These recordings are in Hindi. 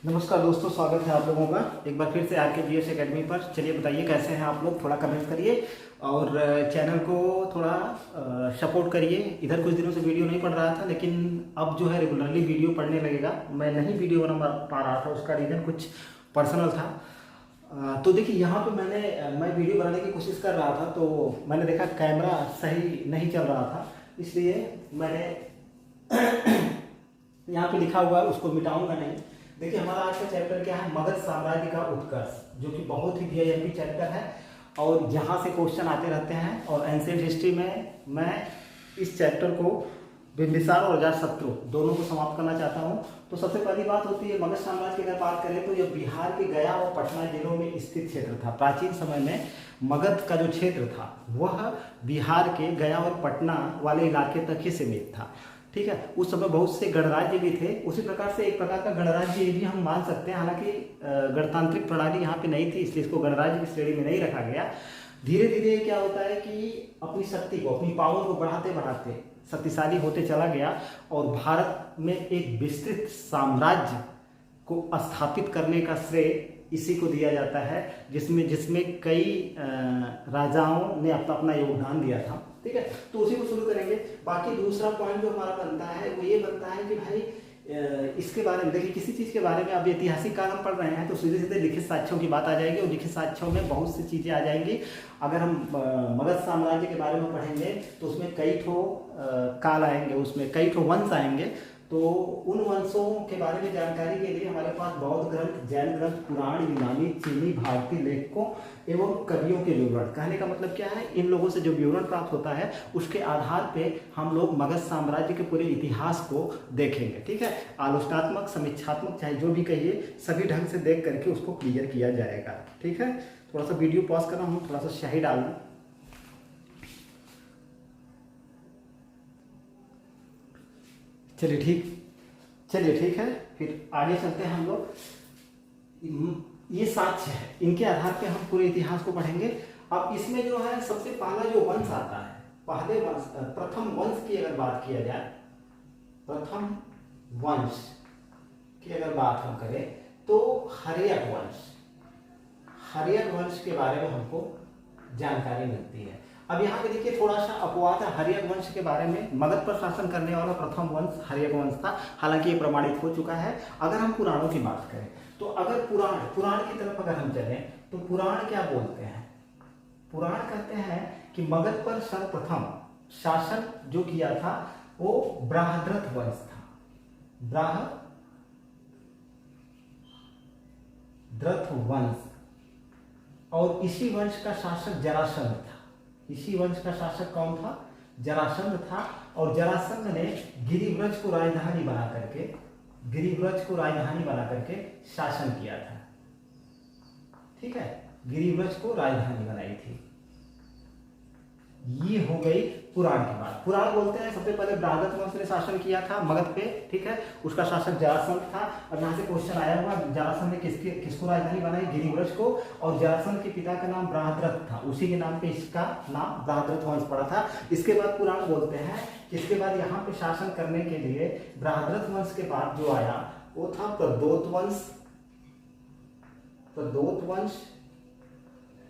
नमस्कार दोस्तों, स्वागत है आप लोगों का एक बार फिर से आपके जीएस एकेडमी पर। चलिए बताइए कैसे हैं आप लोग, थोड़ा कमेंट करिए और चैनल को थोड़ा सपोर्ट करिए। इधर कुछ दिनों से वीडियो नहीं पढ़ रहा था, लेकिन अब जो है रेगुलरली वीडियो पढ़ने लगेगा। मैं नहीं वीडियो बना पा रहा था, उसका रीज़न कुछ पर्सनल था। तो देखिए यहाँ पे मैं वीडियो बनाने की कोशिश कर रहा था, तो मैंने देखा कैमरा सही नहीं चल रहा था, इसलिए मैंने यहाँ पे लिखा हुआ है उसको मिटाऊंगा नहीं। देखिए हमारा आज का चैप्टर क्या है, मगध साम्राज्य का उत्कर्ष, जो कि बहुत ही वीआईपी चैप्टर है और यहाँ से क्वेश्चन आते रहते हैं। और एंशिएंट हिस्ट्री में मैं इस चैप्टर को बिंबिसार और अजातशत्रु दोनों को समाप्त करना चाहता हूँ। तो सबसे पहली बात होती है मगध साम्राज्य की अगर बात करें तो यह बिहार के गया और पटना जिलों में स्थित क्षेत्र था। प्राचीन समय में मगध का जो क्षेत्र था वह बिहार के गया और पटना वाले इलाके तक ही सीमित था। ठीक है, उस समय बहुत से गणराज्य भी थे। उसी प्रकार से एक प्रकार का गणराज्य ये भी हम मान सकते हैं, हालांकि गणतांत्रिक प्रणाली यहाँ पे नहीं थी, इसलिए इसको गणराज्य की श्रेणी में नहीं रखा गया। धीरे धीरे क्या होता है कि अपनी शक्ति को, अपनी पावर को बढ़ाते बढ़ाते शक्तिशाली होते चला गया और भारत में एक विस्तृत साम्राज्य को स्थापित करने का श्रेय इसी को दिया जाता है, जिसमें कई राजाओं ने अपना योगदान दिया था। ठीक है, तो उसी को शुरू करेंगे। बाकी दूसरा पॉइंट जो हमारा बनता है वो ये बनता है कि भाई इसके बारे में देखिए, किसी चीज़ के बारे में अब ऐतिहासिक काल हम पढ़ रहे हैं तो सीधे सीधे लिखित साक्ष्यों की बात आ जाएगी और लिखित साक्ष्यों में बहुत सी चीज़ें आ जाएंगी। अगर हम मगध साम्राज्य के बारे में पढ़ेंगे तो उसमें कई ठो काल आएंगे, उसमें कई ठो वंश आएंगे। तो उन वंशों के बारे में जानकारी के लिए हमारे पास बौद्ध ग्रंथ, जैन ग्रंथ, पुराण, यूनानी, चीनी, भारतीय लेखकों एवं कवियों के विवरण, कहने का मतलब क्या है, इन लोगों से जो विवरण प्राप्त होता है उसके आधार पे हम लोग मगध साम्राज्य के पूरे इतिहास को देखेंगे। ठीक है, आलोचनात्मक, समीक्षात्मक, चाहे जो भी कहिए, सभी ढंग से देख करके उसको क्लियर किया जाएगा। ठीक है, थोड़ा सा वीडियो पॉज कर रहा हूँ, थोड़ा सा स्याही डाल दूँ। चलिए ठीक है, फिर आगे चलते हैं हम लोग। ये साक्ष्य है, इनके आधार पे हम पूरे इतिहास को पढ़ेंगे। अब इसमें जो है सबसे पहला जो वंश आता है, पहले वंश, प्रथम वंश की अगर बात किया जाए, प्रथम वंश की अगर बात हम करें तो हर्यक वंश के बारे में हमको जानकारी मिलती है। अब यहाँ पे देखिए थोड़ा सा अपवाद है हर्यक वंश के बारे में। मगध पर शासन करने वाला प्रथम वंश हर्यक वंश था, हालांकि ये प्रमाणित हो चुका है। अगर हम पुराणों की बात करें तो अगर पुराण की तरफ अगर हम चलें तो पुराण क्या बोलते हैं, पुराण कहते हैं कि मगध पर सर्वप्रथम शासन जो किया था वो बृहद्रथ वंश था। बृहद्रथ वंश, और इसी वंश का शासक जरासंध था। इसी वंश का शासक कौन था? जरासंध था। और जरासंध ने गिरिव्रज को राजधानी बना करके शासन किया था। ठीक है, गिरिव्रज को राजधानी बनाई थी। ये हो गई पुराण की बात। पुराण बोलते हैं सबसे पहले बृहद्रथ वंश ने शासन किया था मगध पे। ठीक है, उसका शासक जरासंध था। और यहाँ से क्वेश्चन आया हुआ, जरासंध ने किसको राजधानी बनाई? गिरिव्रज को। और जरासंध के पिता का नाम बृहद्रथ था, उसी के नाम पे इसका नाम बृहद्रथ वंश पड़ा था। इसके बाद पुराण बोलते हैं कि इसके बाद यहाँ पे शासन करने के लिए बृहद्रथ वंश के बाद जो आया वो था प्रदोत वंश।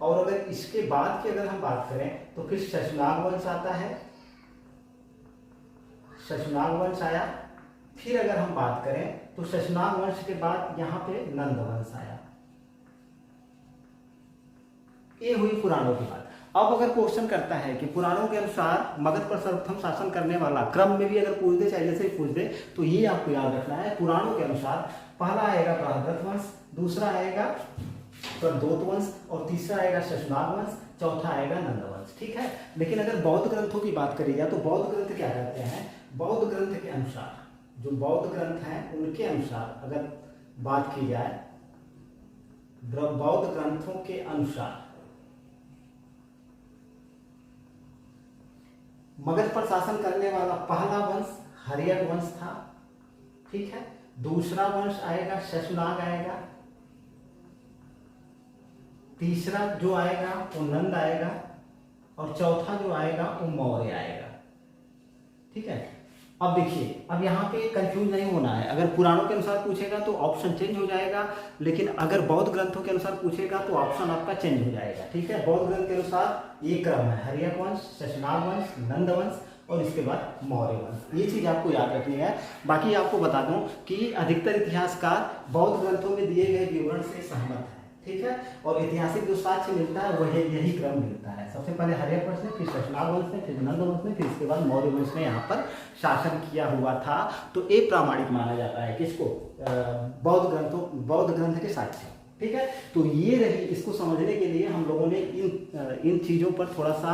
और अगर इसके बाद की अगर हम बात करें तो फिर शशनाग वंश आता है, शशनाग वंश आया। फिर अगर हम बात करें तो शशनाग वंश के बाद यहां पे नंद वंश आया। ये हुई पुराणों की बात। अब अगर क्वेश्चन करता है कि पुराणों के अनुसार मगध पर सर्वप्रथम शासन करने वाला, क्रम में भी अगर पूछ दे, चाहे जैसे ही पूछ दे, तो ये आपको याद रखना है। पुराणों के अनुसार पहला आएगा बृहद्रथ वंश, दूसरा आएगा प्रदोत वंश, और तीसरा आएगा शशनाग वंश, चौथा आएगा नंद वंश। ठीक है, लेकिन अगर बौद्ध ग्रंथों की बात करी जाए तो बौद्ध ग्रंथ क्या कहते हैं? बौद्ध ग्रंथ के अनुसार, जो बौद्ध ग्रंथ हैं उनके अनुसार अगर बात की जाए, बौद्ध ग्रंथों के अनुसार मगध पर शासन करने वाला पहला वंश हर्यक वंश था। ठीक है, दूसरा वंश आएगा शशनाग आएगा, तीसरा जो आएगा वो नंद आएगा, और चौथा जो आएगा वो मौर्य आएगा। ठीक है, अब देखिए, अब यहाँ पे कंफ्यूज नहीं होना है। अगर पुराणों के अनुसार पूछेगा तो ऑप्शन चेंज हो जाएगा, लेकिन अगर बौद्ध ग्रंथों के अनुसार पूछेगा तो ऑप्शन आपका चेंज हो जाएगा। ठीक है, बौद्ध ग्रंथ के अनुसार ये क्रम है, हर्यक वंश, शशनाग वंश, नंद वंश और इसके बाद मौर्य वंश। ये चीज़ आपको याद रखनी है। बाकी आपको बता दूं कि अधिकतर इतिहासकार बौद्ध ग्रंथों में दिए गए विवरण से सहमत है। ठीक है, और ऐतिहासिक जो साक्ष्य मिलता है वह यही क्रम मिलता है। सबसे पहले हर्यक वंश ने, फिर शशनाग वंश ने, फिर नंद वंश ने, फिर इसके बाद मौर्य वंश ने यहाँ पर शासन किया हुआ था। तो ये प्रामाणिक माना जाता है किसको? बौद्ध ग्रंथ के साक्ष्य। ठीक है, तो ये रही, इसको समझने के लिए हम लोगों ने इन चीज़ों पर थोड़ा सा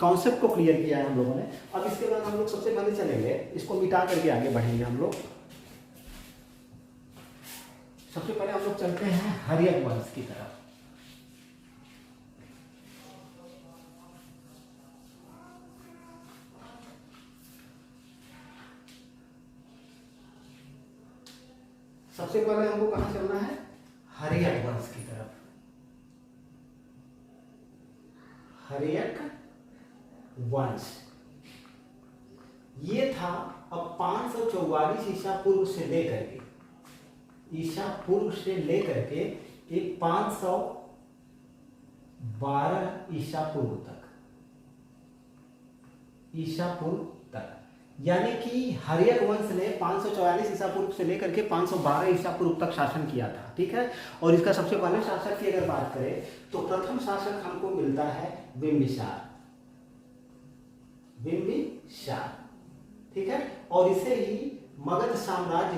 कॉन्सेप्ट को क्लियर किया है हम लोगों ने। अब इसके बाद हम लोग सबसे पहले चलेंगे, इसको मिटा करके आगे बढ़ेंगे हम लोग। सबसे पहले हम लोग चलते हैं हर्यक वंश की तरफ। सबसे पहले हमको कहां चलना है? हर्यक वंश की तरफ। हर्यक वंश ये था अब 544 ईसा पूर्व से लेकर के एक 512 ईसा पूर्व तक, यानी कि हर्यक वंश ने 544 ईसा पूर्व से लेकर के 512 ईसा पूर्व तक शासन किया था। ठीक है, और इसका सबसे पहले शासक की अगर बात करें तो प्रथम शासक हमको मिलता है बिंबिसार। ठीक है, और इसे ही मगध साम्राज्य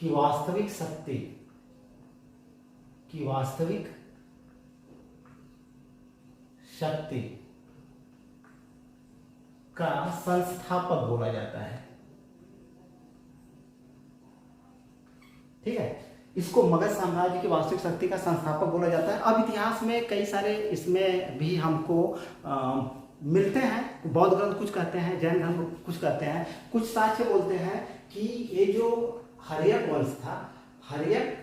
की वास्तविक शक्ति का संस्थापक बोला जाता है। ठीक है, इसको मगध साम्राज्य की वास्तविक शक्ति का संस्थापक बोला जाता है। अब इतिहास में कई सारे इसमें भी हमको मिलते हैं। बौद्ध ग्रंथ कुछ कहते हैं, जैन ग्रंथ कुछ कहते हैं, कुछ साक्ष्य बोलते हैं कि ये जो हर्यक वंश था, हर्यक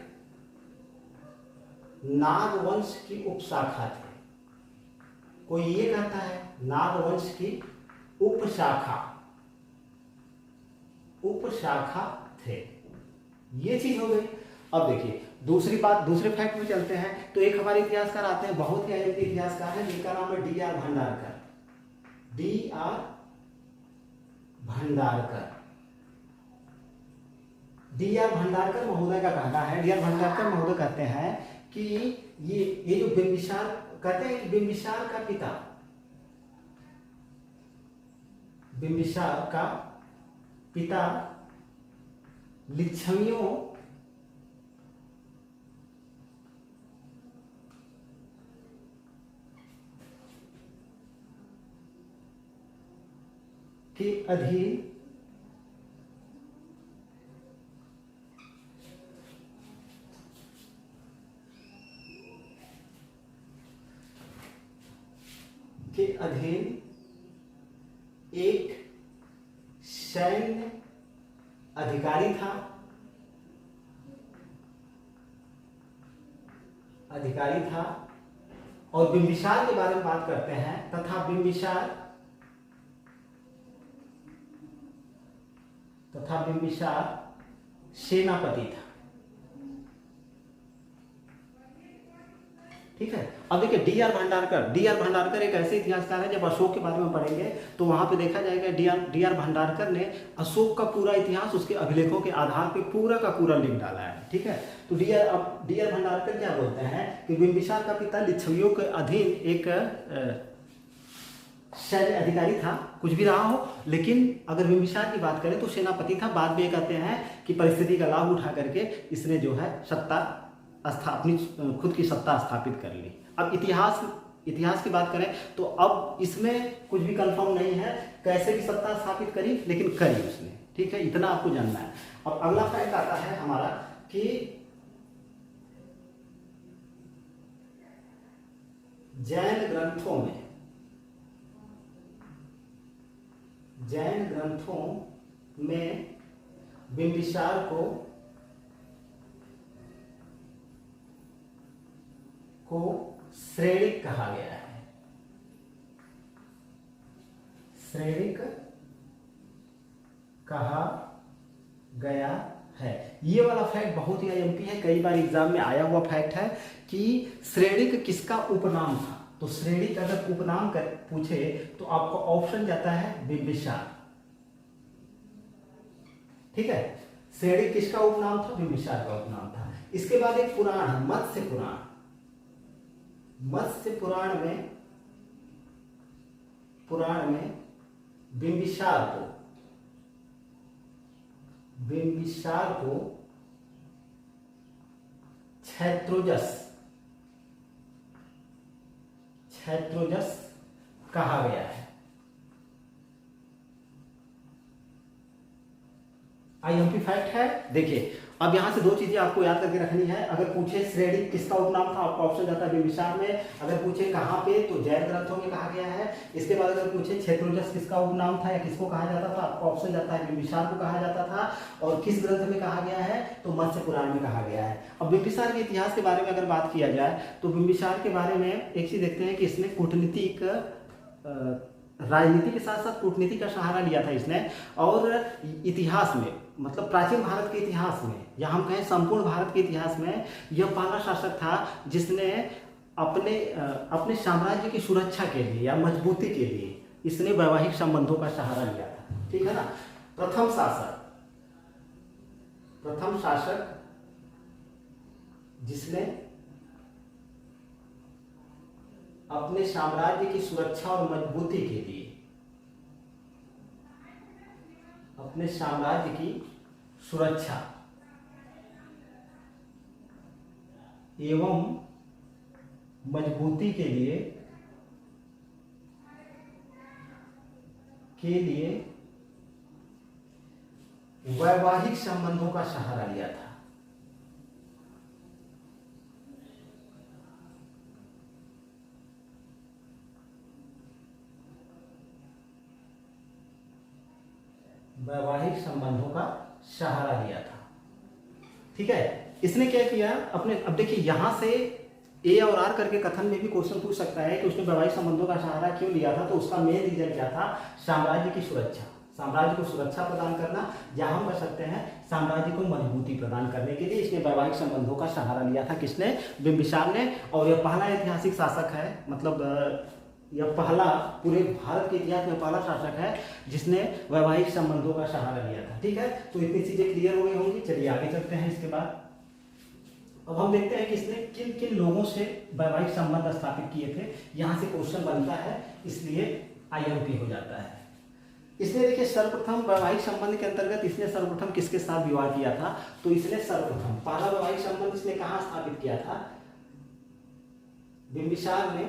नाग वंश की उपशाखा थे। कोई ये कहता है नाग वंश की उपशाखा थे। ये चीज हो गई। अब देखिए दूसरी बात, दूसरे फैक्ट में चलते हैं। तो एक हमारे इतिहासकार आते हैं, बहुत ही अहम इतिहासकार हैं, जिनका नाम है डी.आर. भंडारकर। डी.आर. भंडारकर महोदय का कहना है, डी.आर. भंडारकर महोदय कहते हैं कि ये जो बिंबिसार कहते हैं, बिंबिसार का पिता लिच्छवियों के अधीन एक सैन्य अधिकारी था और बिंबिसार के बारे में बात करते हैं, तथा बिंबिसार सेनापति था। ठीक है, अब देखिए डी.आर. भंडारकर एक ऐसे इतिहासकार है, जब अशोक के बारे में पढ़ेंगे तो वहां पे देखा जाएगा डी.आर. भंडारकर ने अशोक का पूरा इतिहास उसके अभिलेखों के आधार पे पूरा का पूरा लिख डाला है। ठीक है, तो डी.आर. भंडारकर क्या बोलते हैं कि बिंबिसार का पिता लिच्छवियों के अधीन एक सैन्य अधिकारी था, कुछ भी रहा हो, लेकिन अगर बिंबिसार की बात करें तो सेनापति था। बाद में ये कहते हैं कि परिस्थिति का लाभ उठा करके इसने जो है अपनी खुद की सत्ता स्थापित कर ली। अब इतिहास की बात करें तो अब इसमें कुछ भी कंफर्म नहीं है कैसे भी सत्ता स्थापित करी, लेकिन करी उसने। ठीक है, इतना आपको जानना है। अब अगला फैक्ट आता है हमारा कि जैन ग्रंथों में बिंबिसार को श्रेणिक कहा गया है, श्रेणिक कहा गया है। ये वाला फैक्ट बहुत ही आईएमपी है, कई बार एग्जाम में आया हुआ फैक्ट है कि श्रेणिक किसका उपनाम था। तो श्रेणिक अगर उपनाम कर पूछे तो आपको ऑप्शन जाता है बिंबिसार। ठीक है, श्रेणिक किसका उपनाम था? बिंबिसार का उपनाम था। इसके बाद एक पुराण है, मत्स्य पुराण। मत्स्य पुराण में बिंबिसार को क्षैत्रोजस कहा गया है। आईएमपी फैक्ट है। देखिए अब यहां से दो चीजें आपको याद करके रखनी है। अगर पूछे श्रेणिक किसका उपनाम था, आपका ऑप्शन जाता है बिंबिसार में। अगर पूछे कहां पे, तो जैन ग्रंथों में कहा गया है। इसके बाद अगर पूछे क्षैत्रोजस किसका उपनाम था या किसको कहा जाता था, आपका ऑप्शन जाता है बिंबिसार को कहा जाता था। और किस ग्रंथ में कहा गया है, तो मत्स्य पुराण में कहा गया है। अब बिंबिसार के इतिहास के बारे में अगर बात किया जाए तो बिंबिसार के बारे में एक चीज देखते हैं कि इसने कूटनीतिक राजनीति के साथ साथ कूटनीति का सहारा लिया था इसने। और इतिहास में, मतलब प्राचीन भारत के इतिहास में, या हम कहें संपूर्ण भारत के इतिहास में, यह पहला शासक था जिसने अपने साम्राज्य की सुरक्षा के लिए या मजबूती के लिए इसने वैवाहिक संबंधों का सहारा लिया था। ठीक है ना। प्रथम शासक जिसने अपने साम्राज्य की सुरक्षा और मजबूती के लिए, अपने साम्राज्य की सुरक्षा एवं मजबूती के लिए वैवाहिक संबंधों का सहारा लिया था। वैवाहिक संबंधों का सहारा लिया था। ठीक है, इसने क्या किया अपने, अब देखिए यहां से ए और आर करके कथन में भी क्वेश्चन पूछ सकता है कि उसने वैवाहिक संबंधों का सहारा क्यों लिया था। तो उसका मेन रीजन क्या था, साम्राज्य की सुरक्षा, साम्राज्य को सुरक्षा प्रदान करना, या हम कह सकते हैं साम्राज्य को मजबूती प्रदान करने के लिए इसने वैवाहिक संबंधों का सहारा लिया था। किसने? बिंबिसार ने। और यह पहला ऐतिहासिक शासक है, मतलब यह पहला पूरे भारत के इतिहास में पहला शासक है जिसने वैवाहिक संबंधों का सहारा लिया था। ठीक है, तो इतनी चीजें क्लियर हो गई होंगी। चलिए आगे चलते हैं। इसके बाद अब हम देखते हैं कि इसने किन किन लोगों से वैवाहिक संबंध स्थापित किए थे। यहां से क्वेश्चन बनता है, इसलिए आईएमपी हो जाता है। इसने देखिए सर्वप्रथम वैवाहिक संबंध के अंतर्गत इसने सर्वप्रथम किसके साथ विवाह किया था, तो इसने सर्वप्रथम पहला वैवाहिक संबंध इसने कहां स्थापित किया था, बिंबिसार ने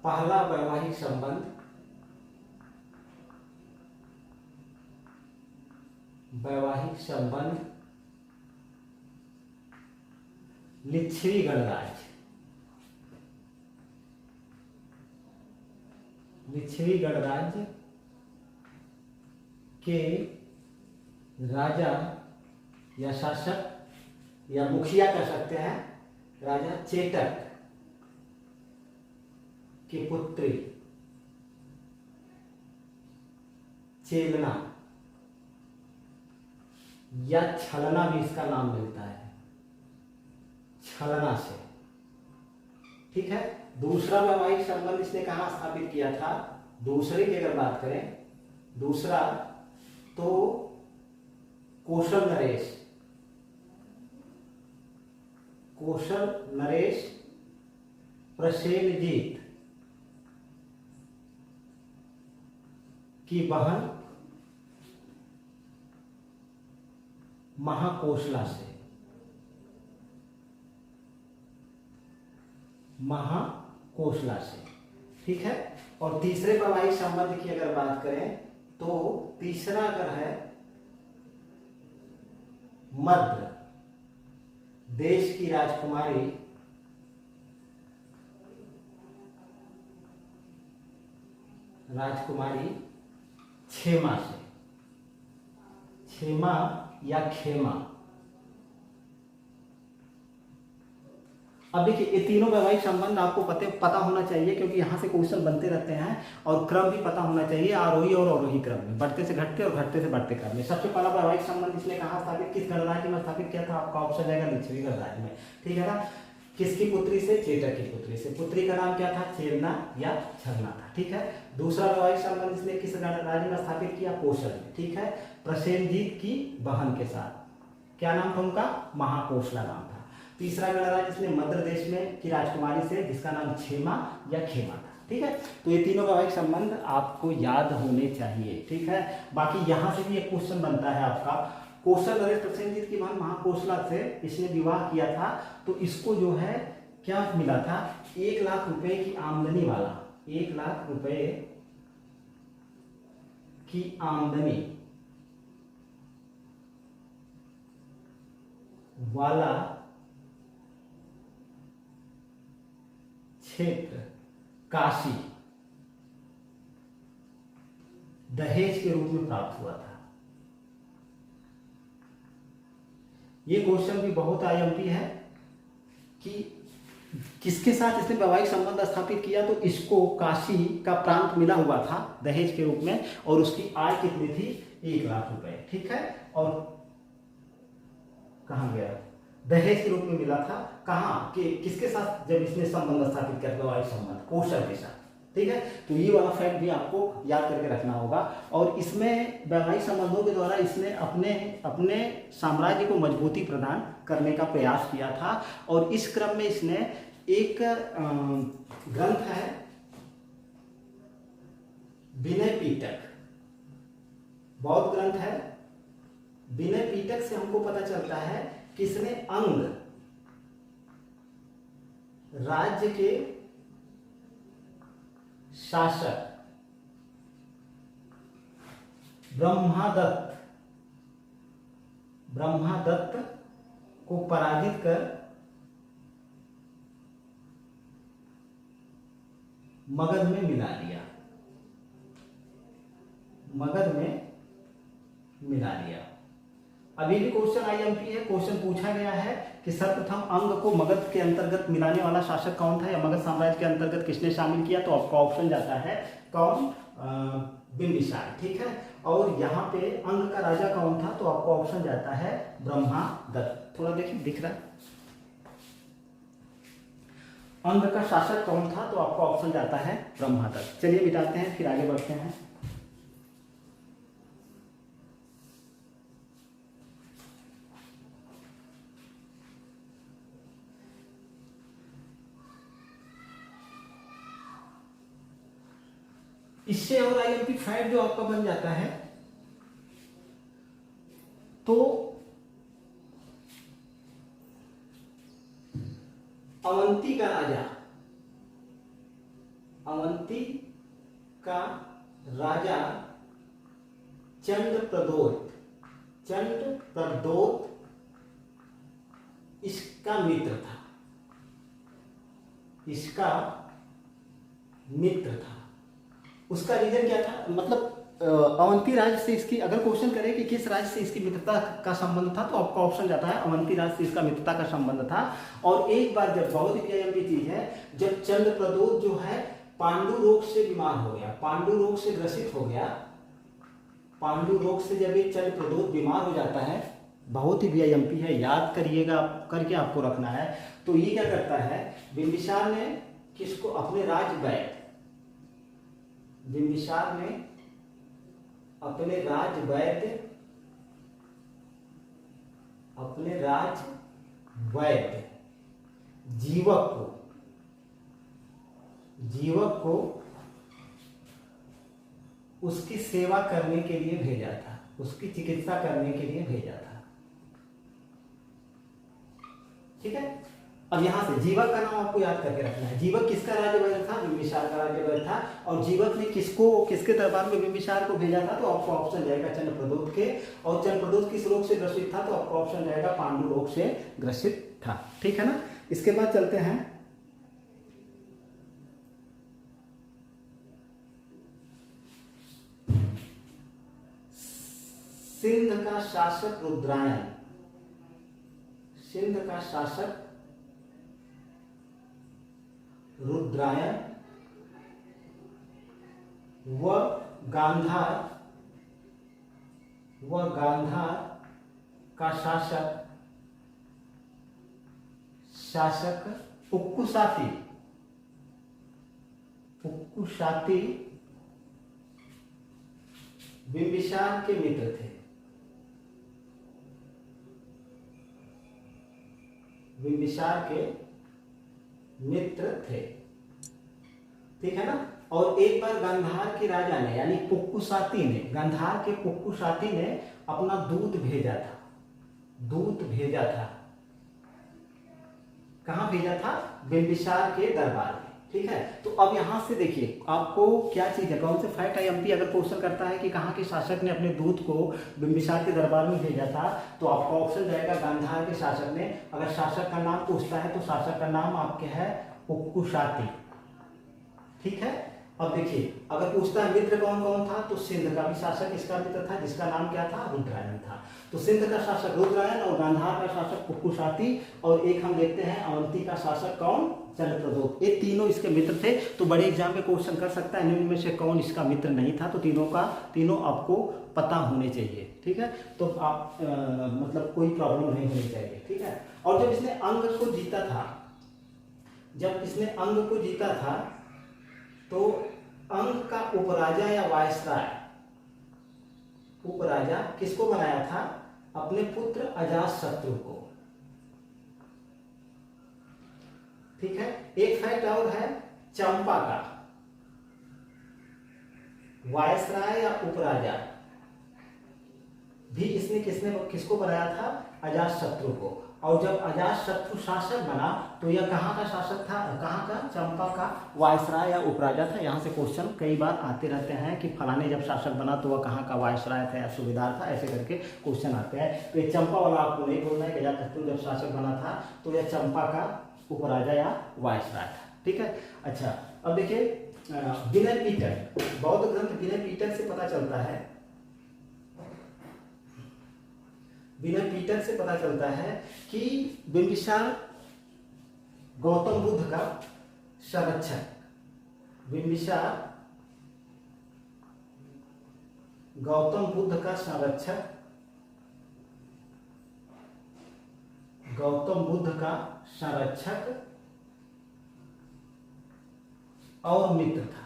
पहला वैवाहिक संबंध लिच्छवी गणराज्य के राजा या शासक या मुखिया कह सकते हैं, राजा चेतक की पुत्री चेलना या छलना भी इसका नाम मिलता है, छलना से। ठीक है, दूसरा वैवाहिक संबंध इसने कहां स्थापित किया था, दूसरे की अगर बात करें, दूसरा तो कौशल नरेश प्रसेनजीत की बहन महाकोशला से। ठीक है, और तीसरे वैवाहिक संबंध की अगर बात करें तो तीसरा अगर है मध्य देश की राजकुमारी क्षेमा से। क्षेमा या खेमा। अब देखिए ये तीनों वैवाहिक संबंध आपको पता होना चाहिए, क्योंकि यहाँ से क्वेश्चन बनते रहते हैं, और क्रम भी पता होना चाहिए, आरोही और अवरोही क्रम में, बढ़ते से घटते और घटते से बढ़ते क्रम में। सबसे पहला वैवाहिक संबंध इसने कहाँ स्थापित, किस गणराज्य में स्थापित किया था? आपका ऑप्शन जाएगा लिच्छवी गणराज्य में, ठीक है ना। किसकी पुत्री से? चेटक की पुत्री से। पुत्री का नाम क्या था? चेरना या छलना था, ठीक है। दूसरा वैवाहिक संबंध इसने किस गणराज्य में स्थापित किया? कोशल में, ठीक है। प्रसेनजीत की बहन के साथ, क्या नाम था उनका? महाकोशला नाम था। तीसरा गणराज्य इसने मध्य देश में की राजकुमारी से, जिसका नाम क्षेमा या खेमा था, ठीक है। तो ये तीनों वैवाहिक संबंध आपको याद होने चाहिए, ठीक है। बाकी यहाँ से भी एक क्वेश्चन बनता है आपका, कोशल नरेश प्रसेनजीत की बहन महाकोशला से इसने विवाह किया था, तो इसको जो है क्या मिला था? 1 लाख रुपए की आमदनी वाला, 1 लाख रुपए की आमदनी वाला क्षेत्र काशी दहेज के रूप में प्राप्त हुआ था। ये क्वेश्चन भी बहुत आईएमपी है कि किसके साथ इसने वैवाहिक संबंध स्थापित किया, तो इसको काशी का प्रांत मिला हुआ था दहेज के रूप में, और उसकी आय कितनी थी? 1 लाख रुपए, ठीक है। और कहाँ गया? दहेज के रूप में मिला था, कहाँ कि किसके साथ? जब इसने संबंध स्थापित किया वैवाहिक संबंध कोशल के साथ, ठीक है। तो ये वाला फैक्ट भी आपको याद करके रखना होगा। और इसमें वैवाहिक संबंधों के द्वारा इसने अपने साम्राज्य को मजबूती प्रदान करने का प्रयास किया था। और इस क्रम में इसने एक ग्रंथ है विनय पीटक, बौद्ध ग्रंथ है विनय पीटक से हमको पता चलता है कि इसने अंग राज्य के शासक ब्रह्मादत्त को पराजित कर मगध में मिला लिया, अभी भी क्वेश्चन आईएमपी है, क्वेश्चन पूछा गया है कि सर्वप्रथम अंग को मगध के अंतर्गत मिलाने वाला शासक कौन था, या मगध साम्राज्य के अंतर्गत किसने शामिल किया, तो आपका ऑप्शन जाता है कौन? बिंबिसार, ठीक है। और यहाँ पे अंग का राजा कौन था, तो आपका ऑप्शन जाता है ब्रह्मादत्त। थोड़ा देखिए दिख रहा है, अंग का शासक कौन था, तो आपका ऑप्शन जाता है ब्रह्मादत्त। चलिए मिटाते हैं, फिर आगे बढ़ते हैं। इससे और आईएमपी फैक्ट जो आपका बन जाता है, तो अवंती का राजा चंद्रप्रदोत इसका मित्र था। उसका रीजन क्या था? मतलब अवंती राज्य से इसकी, अगर क्वेश्चन करे कि किस राज्य से इसकी मित्रता का संबंध था, तो आपका ऑप्शन जाता है अवंती राज्य से इसका मित्रता का संबंध था। और एक बार जब, बहुत ही आईएमपी चीज है, जब चंद्रप्रदोत जो है पांडु रोग से बीमार हो गया, पांडु रोग से ग्रसित हो गया, पांडु रोग से जब ये चंद्रप्रदोत बीमार हो जाता है, बहुत ही वीआईएमपी है, याद करिएगा, करके आपको रखना है। तो ये क्या करता है, बिंबिसार ने किसको अपने राजवैद्य, बिंबिसार ने अपने राजवैद्य जीवक को उसकी सेवा करने के लिए भेजा था, उसकी चिकित्सा करने के लिए भेजा था, ठीक है। अब यहां से जीवक का नाम आपको याद करके रखना है। जीवक किसका राज्यवैद्य था? बिंबिसार का राज्यवैद्य था। और जीवक ने किसके दरबार में बिंबिसार को भेजा था? तो आपका ऑप्शन जाएगा चंद्रप्रदोत के। और चंद्रप्रदोत किस रोग से ग्रसित था? तो आपका ऑप्शन जाएगा पांडु रोग से ग्रसित था, ठीक है ना। इसके बाद चलते हैं सिंध का शासक रुद्रायन, सिंध का शासक रुद्रायन व गांधार का शासक पुक्कुशाती बिंबिसार के मित्र थे। बिंबिसार के मित्र थे, ठीक है ना। और एक बार गांधार के राजा ने यानी पुक्कुशाती ने, गांधार के पुक्कुशाती ने अपना दूत भेजा था। कहां भेजा था? बिंबिसार के दरबार में, ठीक है। तो अब यहां से देखिए आपको क्या चीज है, कौन से फैक्ट आईएमपी अगर क्वेश्चन करता है कि कहां के शासक ने अपने दूत को बिंबिसार के दरबार में भेजा था, तो आपका ऑप्शन जाएगा गांधार के शासक ने। अगर शासक का नाम पूछता है तो शासक का नाम आपके है पुक्कुशाती, ठीक है। अब देखिए अगर पूछता है मित्र कौन कौन था, तो सिंध का भी शासक इसका मित्र था जिसका नाम क्या था? रुद्रायन था। तो सिंध का शासक रुद्रायन और गांधार का शासक पुक्कुशाती, और एक हम देखते हैं अवंती का शासक कौन? चंद्रप्रदोत। ये तीनों इसके मित्र थे। तो बड़े एग्जाम में क्वेश्चन कर सकता है निम्न में से कौन इसका मित्र नहीं था, तो तीनों आपको पता होने चाहिए, ठीक है। तो आप मतलब कोई प्रॉब्लम नहीं होनी चाहिए, ठीक है। और जब इसने अंग को जीता था, तो अंग का उपराजा या वायसराय, उपराजा किसको बनाया था? अपने पुत्र अजातशत्रु को, ठीक है। एक फैक्ट और है चंपा का, वायसराय या उपराजा भी इसने किसको बनाया था? अजातशत्रु को। और जब अजातशत्रु शासक बना तो यह कहाँ का शासक था? कहाँ का? चंपा का वायसराय या उपराजा था। यहाँ से क्वेश्चन कई बार आते रहते हैं कि फलाने जब शासक बना तो वह कहाँ का वायसराय था या सूबेदार था, ऐसे करके क्वेश्चन आते हैं। तो ये चंपा वाला आपको नहीं बोलना है कि अजातशत्रु जब शासक बना था तो यह चंपा का उपराजा या वायसराय था, ठीक है। अच्छा अब देखिए विनय पीटक, बौद्ध ग्रंथ विनय पीटक से पता चलता है, विनय पीटक से पता चलता है कि बिंबिसार गौतम बुद्ध का संरक्षक, बिंबिसार गौतम बुद्ध का संरक्षक, गौतम बुद्ध का संरक्षक और मित्र था।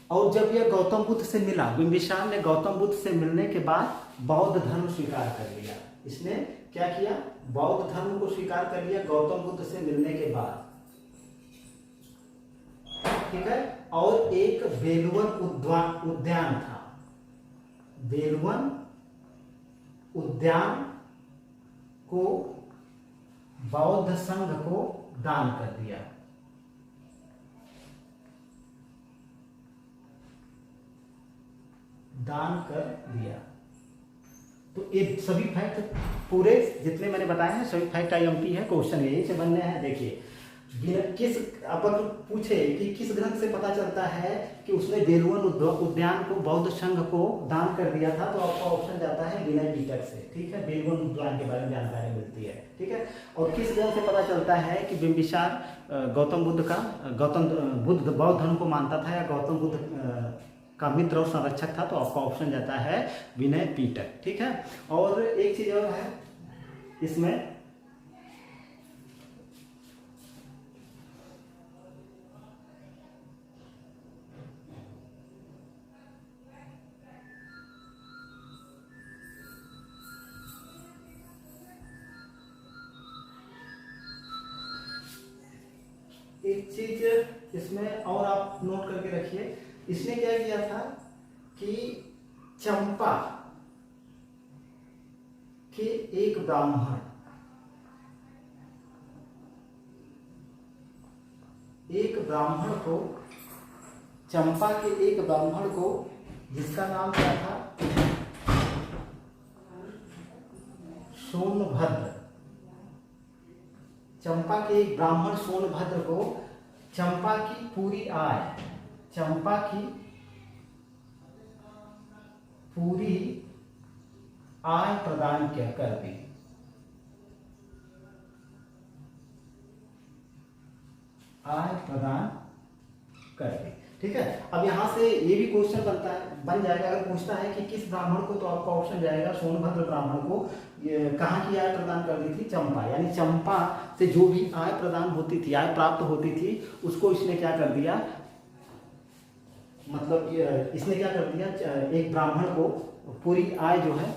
और जब यह गौतम बुद्ध से मिला, बिंबिसार ने गौतम बुद्ध से मिलने के बाद बौद्ध धर्म स्वीकार कर लिया। इसने क्या किया? बौद्ध धर्म को स्वीकार कर लिया गौतम बुद्ध से मिलने के बाद, ठीक है। और एक बेलवन उद्यान था, बेलवन उद्यान को बौद्ध संघ को दान कर दिया। तो ये सभी फैक्ट पूरे जितने मैंने बताए हैं सभी फैक्ट आईएमपी है, क्वेश्चन यही से बनने हैं। देखिए किस अब पूछे कि किस ग्रंथ से पता चलता है कि उसने बेलवन उद्यान को बौद्ध संघ को दान कर दिया था, तो आपका ऑप्शन जाता है विनय पीटक से, ठीक है। बेलवन उद्यान के बारे में जानकारी मिलती है, ठीक है। और किस ग्रंथ से पता चलता है कि बिंबिसार गौतम बुद्ध बौद्ध धर्म को मानता था या गौतम बुद्ध का मित्र और संरक्षक था, तो आपका ऑप्शन जाता है विनय पीटक, ठीक है। और एक चीज और है इसमें, एक चीज इसमें और आप नोट करके रखिए। इसने क्या किया था कि चंपा के एक ब्राह्मण, चंपा के एक ब्राह्मण को जिसका नाम क्या था? सोनभद्र। चंपा के एक ब्राह्मण सोनभद्र को चंपा की पूरी आय चंपा की पूरी आय प्रदान क्या कर दी। आय प्रदान कर दी। ठीक है, अब यहां से ये भी क्वेश्चन बन जाएगा, अगर पूछता है कि किस ब्राह्मण को, तो आपका ऑप्शन जाएगा सोनभद्र ब्राह्मण को कहाँ की आय प्रदान कर दी थी, चंपा। यानी चंपा से जो भी आय प्रदान होती थी, आय प्राप्त होती थी, उसको इसने क्या कर दिया, मतलब इसने क्या कर दिया, एक ब्राह्मण को पूरी आय जो है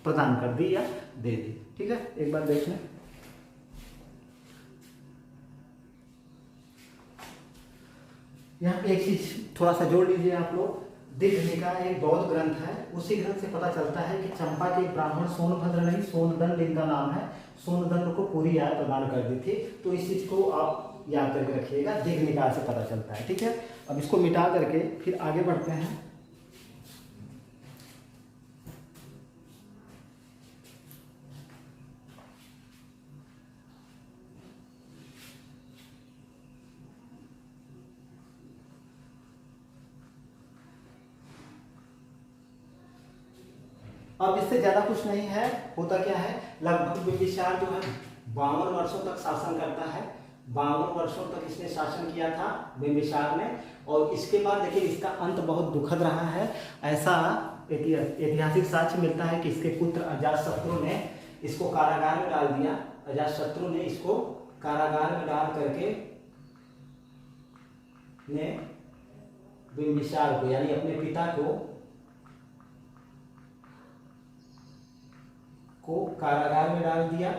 प्रदान कर दी या दे दी। ठीक है, एक बार देख लें। यहाँ पे एक चीज थोड़ा सा जोड़ लीजिए आप लोग, दिग्घनिका एक बौद्ध ग्रंथ है, उसी ग्रंथ से पता चलता है कि चंपा के ब्राह्मण सोनभद्र नहीं, सोनदंड इनका नाम है, सोनदंड को पूरी आय प्रदान कर दी थी। तो इस चीज को आप याद करके रखिएगा, दिग्घनिका से पता चलता है। ठीक है, अब इसको मिटा करके फिर आगे बढ़ते हैं। अब इससे ज्यादा कुछ नहीं है, होता क्या है, लगभग बिंबिसार जो है 52 वर्षों तक शासन करता है। 52 वर्षों तक इसने शासन किया था बिंबिसार ने, और इसके बाद देखिए इसका अंत बहुत दुखद रहा है। ऐसा ऐतिहासिक साक्ष्य मिलता है कि इसके पुत्र अजातशत्रु ने इसको कारागार में डाल दिया। अजातशत्रु ने इसको कारागार में डाल करके ने बिंबिसार को, यानी अपने पिता को कारागार में डाल दिया।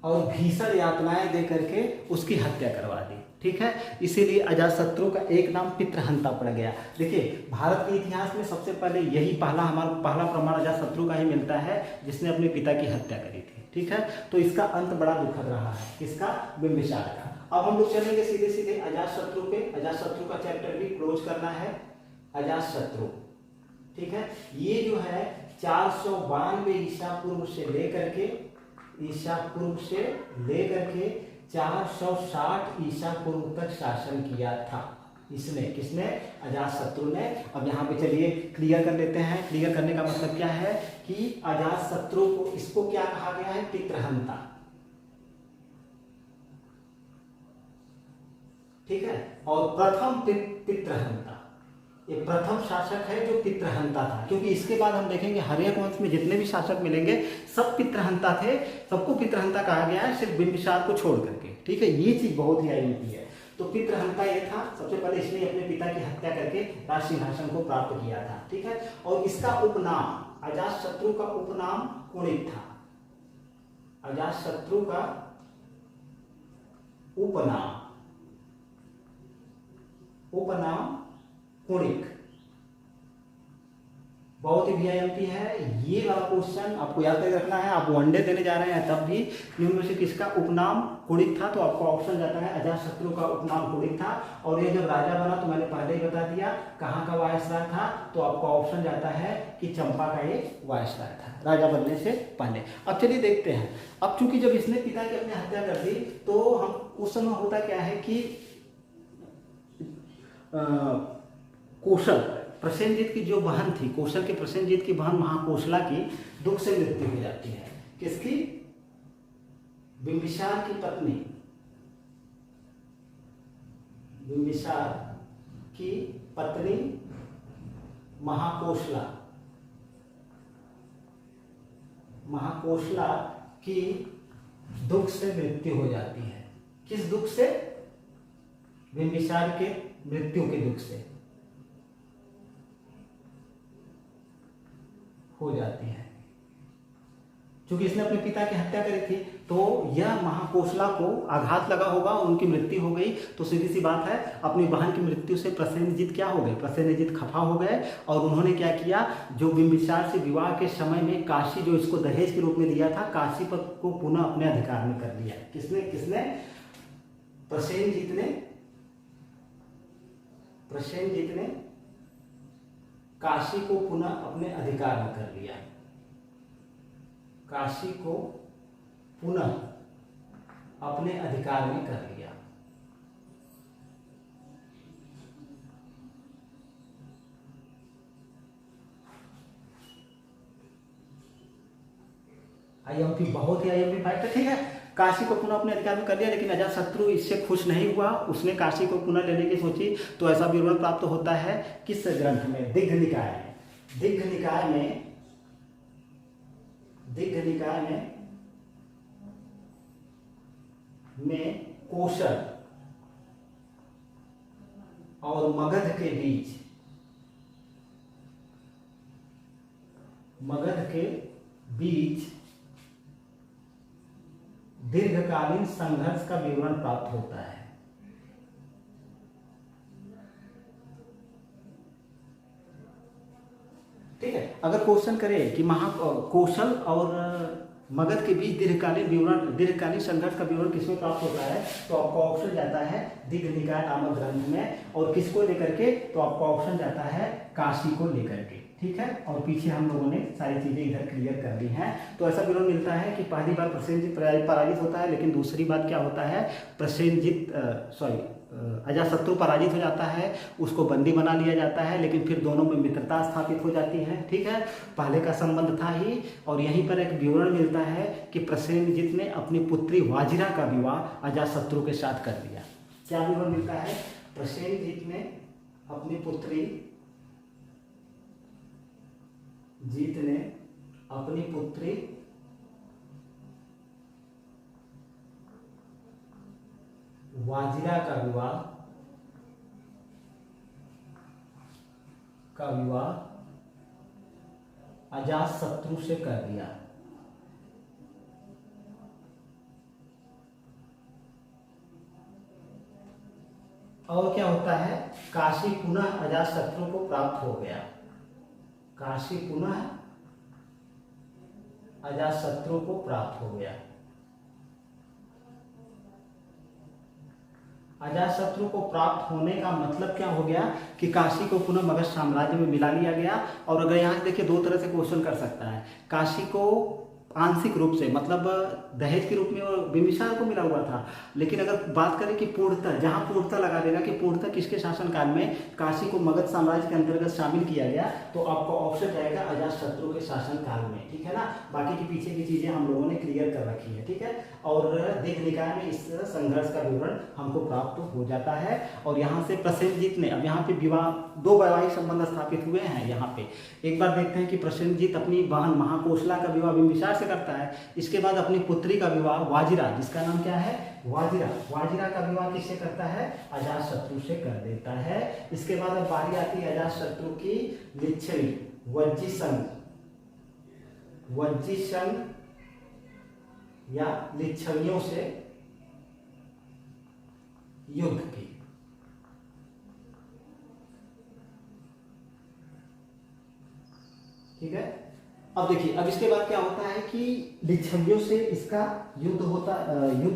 और भीषण यातनाएं दे करके उसकी हत्या करवा दी। ठीक है, इसीलिए अजातशत्रु का एक नाम पितृहंता पड़ गया। देखिए भारत के इतिहास में सबसे पहले यही हमारा पहला प्रमाण अजातशत्रु का ही मिलता है, जिसने अपने पिता की हत्या करी थी। ठीक है, तो इसका अंत बड़ा दुखद रहा है, किसका, बिंबिसार का। अब हम लोग चलेंगे सीधे सीधे अजातशत्रु पे। अजातशत्रु का चैप्टर भी क्लोज करना है। अजातशत्रु, ठीक है, ये जो है 492 ईसा पूर्व से लेकर के 460 ईसा पूर्व तक शासन किया था इसने। किसने, अजातशत्रु ने। अब यहाँ पे चलिए क्लियर कर लेते हैं। क्लियर करने का मतलब क्या है कि अजातशत्रु को, इसको क्या कहा गया है, पितृहंता। ठीक है, और प्रथम पितृहंता, ये प्रथम शासक है जो पितृहंता था, क्योंकि इसके बाद हम देखेंगे हर्यक वंश में जितने भी शासक मिलेंगे सब पितृहंता थे, सबको पितृहंता कहा गया है, सिर्फ बिंबिसार को छोड़ करके। ठीक है, ये चीज बहुत ही अहम है। तो पितृहंता ये था, सबसे पहले इसने अपने पिता की हत्या करके राज सिंहासन को प्राप्त किया था। ठीक है, और इसका उपनाम, अजातशत्रु का उपनाम कुणिक था। अजातशत्रु का उपनाम कुणिक। बहुत ही वीआईएमपी है ये वाला क्वेश्चन, आपको याद करके रखना है। आप वनडे देने जा रहे हैं तब भी निम्न में से किसका उपनाम कुणिक था, तो आपको ऑप्शन जाता है अजातशत्रु का उपनाम कुणिक था। और ये जब राजा बना तो मैंने पहले ही बता दिया कहाँ का वायसराय था, तो आपका ऑप्शन जाता है कि चंपा का ये वायसराय था राजा बनने से पहले। अब चलिए देखते हैं। अब चूंकि जब इसने पिता की अपनी हत्या कर दी, तो हम उस समय होता क्या है कि कौशल, प्रसेनजीत की जो बहन थी, कौशल के प्रसेनजीत की बहन महाकोशला की दुख से मृत्यु हो जाती है। किसकी, बिंबिसार की पत्नी, बिंबिसार की पत्नी महाकोशला की दुख से मृत्यु हो जाती है। किस दुख से, बिंबिसार के मृत्यु के दुख से हो जाती है। क्योंकि इसने अपने पिता की हत्या करी थी, तो यह महाकोशला को आघात लगा होगा, उनकी मृत्यु हो गई। तो सीधी सी बात है, अपनी बहन की मृत्यु से प्रसेनजीत क्या हो गए, प्रसेनजीत खफा हो गए। और उन्होंने क्या किया, जो बिंबिसार से विवाह के समय में काशी जो इसको दहेज के रूप में दिया था, काशी पर को पुनः अपने अधिकार में कर लिया। किसने, प्रसेनजीत ने काशी को पुनः अपने अधिकार में कर लिया। काशी को पुनः अपने अधिकार में कर लिया। आईएमपी बहुत ही आईएमपी फाइट है, ठीक है। काशी को पुनः अपने अधिकार में कर लिया, लेकिन अजातशत्रु इससे खुश नहीं हुआ, उसने काशी को पुनः लेने की सोची। तो ऐसा विवरण प्राप्त होता है किस ग्रंथ में? दिग्घ निकाय में। दिग्घ निकाय में कौशल और मगध के बीच दीर्घकालीन संघर्ष का विवरण प्राप्त होता है। ठीक है, अगर क्वेश्चन करे कि कौशल और मगध के बीच दीर्घकालीन संघर्ष का विवरण किसमें प्राप्त होता है, तो आपका ऑप्शन जाता है दिग्घ निकाय नामक ग्रंथ में। और किसको लेकर के, तो आपका ऑप्शन जाता है काशी को लेकर के, ठीक है। और पीछे हम लोगों ने सारी चीजें इधर क्लियर कर दी हैं। तो ऐसा विवरण मिलता है कि पहली बार प्रसेनजीत पराजित होता है, लेकिन दूसरी बात क्या होता है, अजातशत्रु पराजित हो जाता है, उसको बंदी बना लिया जाता है, लेकिन फिर दोनों में मित्रता स्थापित हो जाती है, ठीक है। पहले का संबंध था ही। और यहीं पर एक विवरण मिलता है कि प्रसेनजीत ने अपनी पुत्री वाजिरा का विवाह अजातशत्रु के साथ कर दिया। क्या विवरण मिलता है? प्रसेनजीत ने अपनी पुत्री वाजिरा का विवाह अजातशत्रु से कर दिया। और क्या होता है, काशी पुनः अजातशत्रु को प्राप्त हो गया। काशी पुनः अजातशत्रु को प्राप्त हो गया। अजातशत्रु को प्राप्त होने का मतलब क्या हो गया कि काशी को पुनः मगध साम्राज्य में मिला लिया गया। और अगर यहाँ देखिए दो तरह से क्वेश्चन कर सकता है। काशी को आंशिक रूप से, मतलब दहेज के रूप में वो बिंबिसार को मिला हुआ था, लेकिन अगर बात करें कि पूर्णतः, जहाँ पूर्णतः लगा देगा कि पूर्णतः किसके शासनकाल में काशी को मगध साम्राज्य के अंतर्गत शामिल किया गया, तो आपका ऑप्शन जाएगा अजातशत्रु के शासनकाल में, ठीक है ना। बाकी की पीछे की चीजें हम लोगों ने क्लियर कर रखी है, ठीक है। और दिग्घ निकाय में इस संघर्ष का विवरण हमको प्राप्त हो जाता है। और यहाँ से प्रसेनजीत ने, अब यहाँ पे दो वैवाहिक संबंध स्थापित हुए हैं। यहाँ पे एक बार देखते हैं कि प्रसेनजीत अपनी बहन महाकोशला का विवाह बिंबिसार से करता है। इसके बाद अपनी पुत्री का विवाह वाजिरा, जिसका नाम क्या है, वाजिरा का विवाह किससे करता है, अजातशत्रु से कर देता है। इसके बाद अब बारी आती है अजातशत्रु की लिच्छवी वज्जीसंघ या लिच्छवियों से युद्ध की। ठीक है, अब देखिए, अब इसके बाद क्या होता है कि लिच्छवियों से इसका युद्ध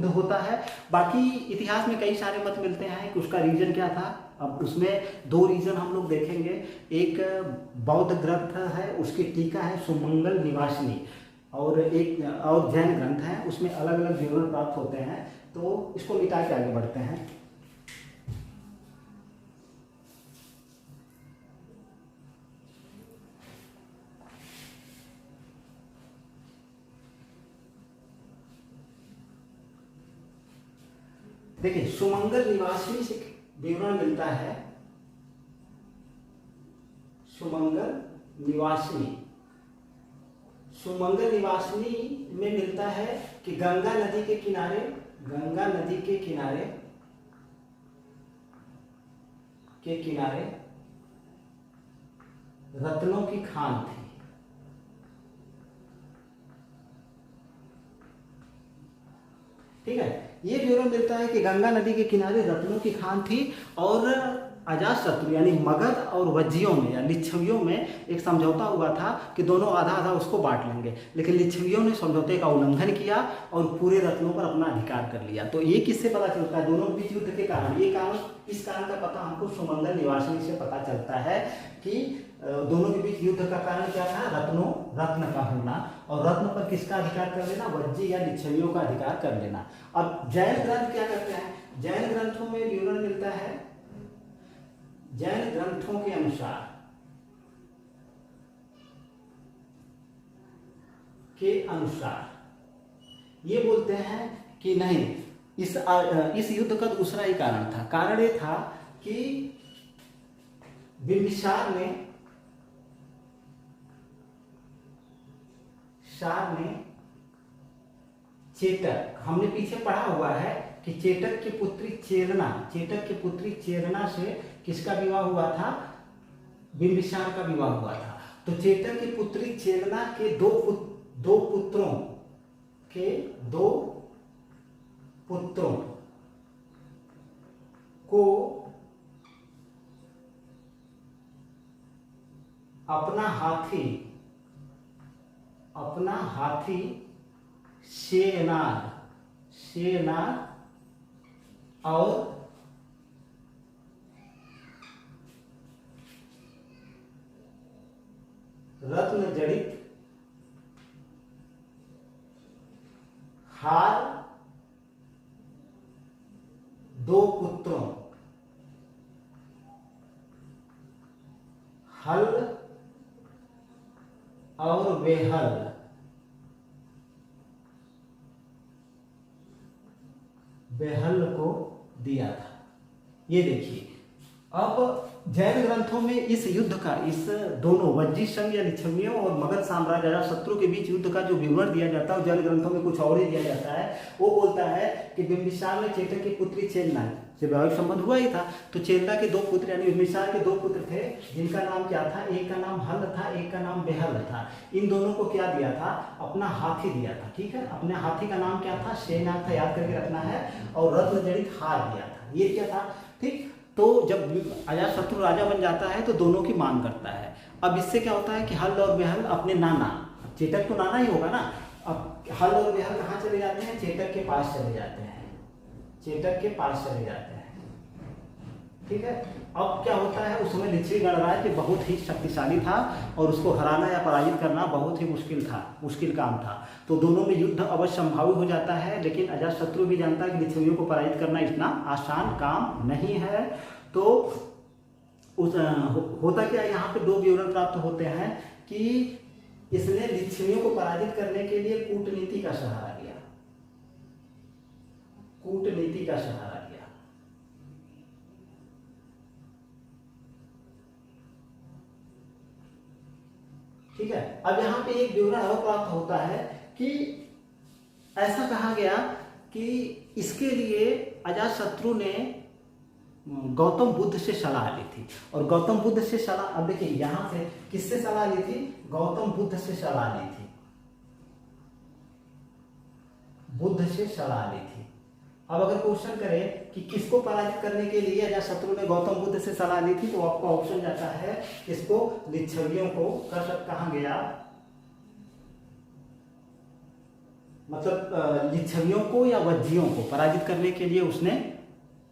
होता है। बाकी इतिहास में कई सारे मत मिलते हैं कि उसका रीजन क्या था। अब उसमें दो रीजन हम लोग देखेंगे। एक बौद्ध ग्रंथ है, उसकी टीका है सुमंगल निवासिनी, और एक और जैन ग्रंथ है, उसमें अलग अलग विवरण प्राप्त होते हैं। तो इसको मिटा के आगे बढ़ते हैं। देखिए, सुमंगल निवासिनी से विवरण मिलता है। सुमंगल निवासिनी में मिलता है कि गंगा नदी के किनारे रत्नों की खान थी। ठीक है, ये विवरण मिलता है कि गंगा नदी के किनारे रत्नों की खान थी। और अजातशत्रु यानी मगध और वज्जियों में या लिच्छवियों में एक समझौता हुआ था कि दोनों आधा आधा उसको बांट लेंगे, लेकिन लिच्छवियों ने समझौते का उल्लंघन किया और पूरे रत्नों पर अपना अधिकार कर लिया। तो ये किससे पता चलता है, दोनों के बीच युद्ध के कारण। इस कारण का पता हमको सुमंगल निवासिनी से पता चलता है कि दोनों के बीच युद्ध का कारण क्या था? रत्न का होना, और रत्न पर किसका अधिकार कर लेना? वज्जी या लिच्छवियों का अधिकार कर लेना। अब जैन ग्रंथ क्या करते हैं? जैन ग्रंथों में विवरण मिलता है, जैन ग्रंथों के अनुसार ये बोलते हैं कि नहीं, इस युद्ध का दूसरा ही कारण था। कारण ये था कि बिंबिसार ने चेटक, हमने पीछे पढ़ा हुआ है कि चेटक की पुत्री चेरना से किसका विवाह हुआ था? बिंबिसार का विवाह हुआ था। तो चेटक की पुत्री चेरना के दो पुत्रों को अपना हाथी शेरनाग और रत्न जड़ित हार दो पुत्रों हल और बेहल को दिया था। ये देखिए, अब जैन ग्रंथों में इस युद्ध का, इस दोनों वज्जी संघ या लिच्छवियों और मगध साम्राज्य अजातशत्रु के बीच युद्ध का जो विवरण दिया जाता है, जैन ग्रंथों में कुछ और ही दिया जाता है। वो बोलता है कि बिंबिसार ने चेटक की पुत्री चेरना से वैवाहिक संबंध हुआ ही था। तो चेरना के दो पुत्र यानी बिंबिसार के दो पुत्र थे, जिनका नाम क्या था? एक का नाम हल था, एक का नाम बेहल था। इन दोनों को क्या दिया था? अपना हाथी दिया था। ठीक है, अपने हाथी का नाम क्या था? शेरनाग था, याद करके रखना है। और रत्न जड़ित हार दिया था। ये क्या था? ठीक। तो जब अजातशत्रु राजा बन जाता है तो दोनों की मांग करता है। अब इससे क्या होता है कि हल और बेहल अपने नाना, चेटक तो नाना ही होगा ना, अब हल और बेहल कहाँ चले जाते हैं? चेटक के पास चले जाते हैं। ठीक है। अब क्या होता है, उस समय लिच्छवी गणराज्य बहुत ही शक्तिशाली था और उसको हराना या पराजित करना बहुत ही मुश्किल काम था। तो दोनों में युद्ध अवश्य संभावित हो जाता है, लेकिन अजातशत्रु भी जानता है कि लिच्छवियों को पराजित करना इतना आसान काम नहीं है। तो होता क्या, यहाँ पे दो विवरण प्राप्त होते हैं कि इसने लिच्छवियों को पराजित करने के लिए कूटनीति का सहारा लिया। ठीक है। अब यहाँ पे एक विवरण और प्राप्त होता है कि ऐसा कहा गया कि इसके लिए अजातशत्रु ने गौतम बुद्ध से सलाह ली थी। और गौतम बुद्ध से सलाह, अब देखिए यहाँ से किससे सलाह ली थी? गौतम बुद्ध से सलाह ली थी। अब अगर क्वेश्चन करें कि किसको पराजित करने के लिए अजातशत्रु ने गौतम बुद्ध से सलाह ली थी, तो आपका ऑप्शन जाता है इसको लिच्छवियों को कहा गया, मतलब लिच्छवियों को या वज्जियों को पराजित करने के लिए उसने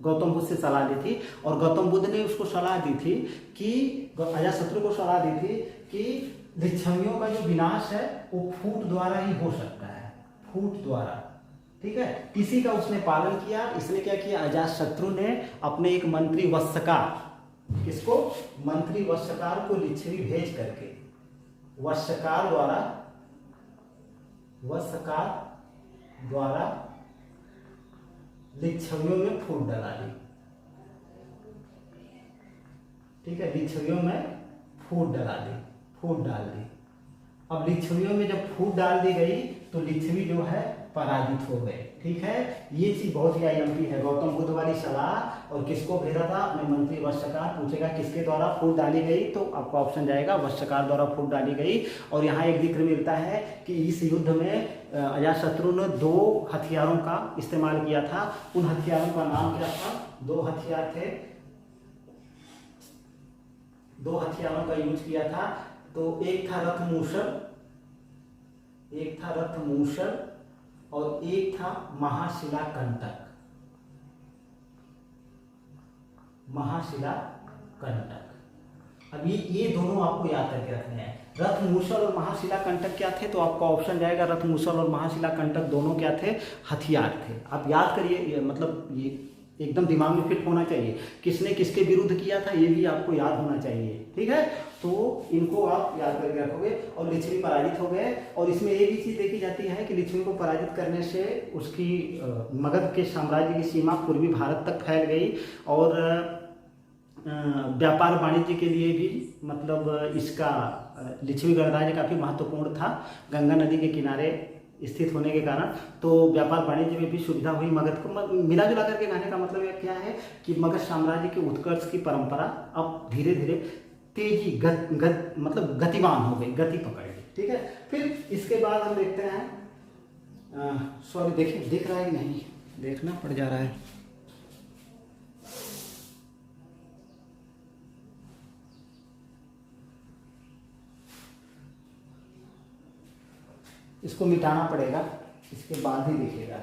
गौतम बुद्ध से सलाह ली थी। और गौतम बुद्ध ने उसको सलाह दी थी कि अजातशत्रु को सलाह दी थी कि लिच्छवियों का जो विनाश है वो फूट द्वारा ही हो सकता है, फूट द्वारा। ठीक है, इसी का उसने पालन किया। इसने क्या किया? अजातशत्रु ने अपने एक मंत्री वत्सकार, किसको? मंत्री वत्सकार को लिच्छवी भेज करके वत्सकार द्वारा लिच्छवियों में फूट डाला दी। ठीक है, लिच्छवियों में फूट डाल दी। अब लिच्छवियों में जब फूट डाल दी गई तो लिच्छवी जो है पराजित हो गए। ठीक है, ये चीज बहुत ही आईएमपी है। गौतम बुद्ध वाली सलाह, और किसको भेजा था? अपने मंत्री वत्सकार। पूछेगा किसके द्वारा फूट डाली गई, तो आपका ऑप्शन जाएगा वत्सकार द्वारा फूट डाली गई। और यहाँ एक जिक्र मिलता है कि इस युद्ध में अजातशत्रु ने 2 हथियारों का इस्तेमाल किया था। उन हथियारों का नाम क्या था? 2 हथियार थे, 2 हथियारों का यूज किया था। तो एक था रथमूषल और एक था महाशिला कंटक। अब ये दोनों आपको याद करके रखने हैं। रथ मूसल और महाशिला कंटक क्या थे, तो आपका ऑप्शन जाएगा रथ मूसल और महाशिला कंटक दोनों क्या थे, हथियार थे। आप याद करिए, मतलब ये एकदम दिमाग में फिट होना चाहिए, किसने किसके विरुद्ध किया था ये भी आपको याद होना चाहिए, ठीक है। तो इनको आप याद करके रखोगे। और लिच्छवी पराजित हो गए, और इसमें ये भी चीज़ देखी जाती है कि लिच्छवी को पराजित करने से उसकी मगध के साम्राज्य की सीमा पूर्वी भारत तक फैल गई, और व्यापार वाणिज्य के लिए भी मतलब इसका लिच्छवी गणराज्य काफ़ी महत्वपूर्ण था, गंगा नदी के किनारे स्थित होने के कारण। तो व्यापार वाणिज्य में भी सुविधा हुई मगध को। मिला जुला करके कहने का मतलब यह क्या है कि मगध साम्राज्य के उत्कर्ष की परंपरा अब धीरे धीरे तेजी मतलब गतिवान हो गई, गति पकड़ ली, ठीक है। फिर इसके बाद हम देखते हैं, सॉरी देखिए दिख रहा है कि नहीं, देखना पड़ जा रहा है। इसको मिटाना पड़ेगा, इसके बाद ही दिखेगा।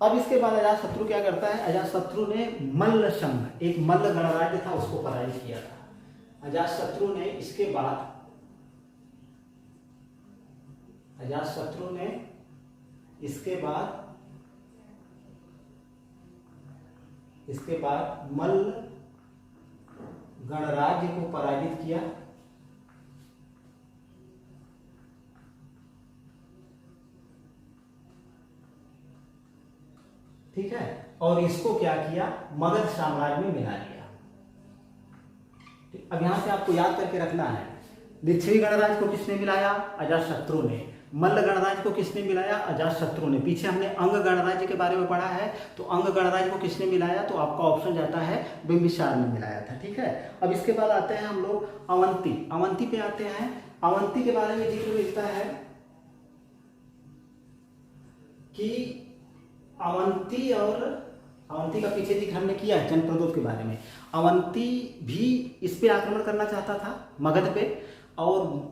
अब इसके बाद अजातशत्रु क्या करता है, अजातशत्रु ने मल्ल संघ, एक मल्ल गणराज्य था, उसको पराजित किया था। अजातशत्रु ने इसके बाद इसके बाद मल्ल गणराज्य को पराजित किया। ठीक है, और इसको क्या किया, मगध साम्राज्य में मिला लिया। अब यहां से आपको याद करके रखना है, लिच्छवी गणराज्य को किसने मिलाया, अजातशत्रु ने। मल्ल गणराज्य को किसने मिलाया, अजातशत्रु ने। पीछे हमने अंग गणराज्य के बारे में पढ़ा है, तो अंग गणराज्य को किसने मिलाया, तो आपका ऑप्शन जाता है बिंबिसार ने मिलाया था, ठीक है। अब इसके बाद आते हैं हम लोग अवंती पे आते हैं। अवंती के बारे में जिक्र मिलता है कि अवंती का पीछे जिक्र हमने किया है जनप्रदोष के बारे में। अवंती भी इस पे आक्रमण करना चाहता था, मगध पे, और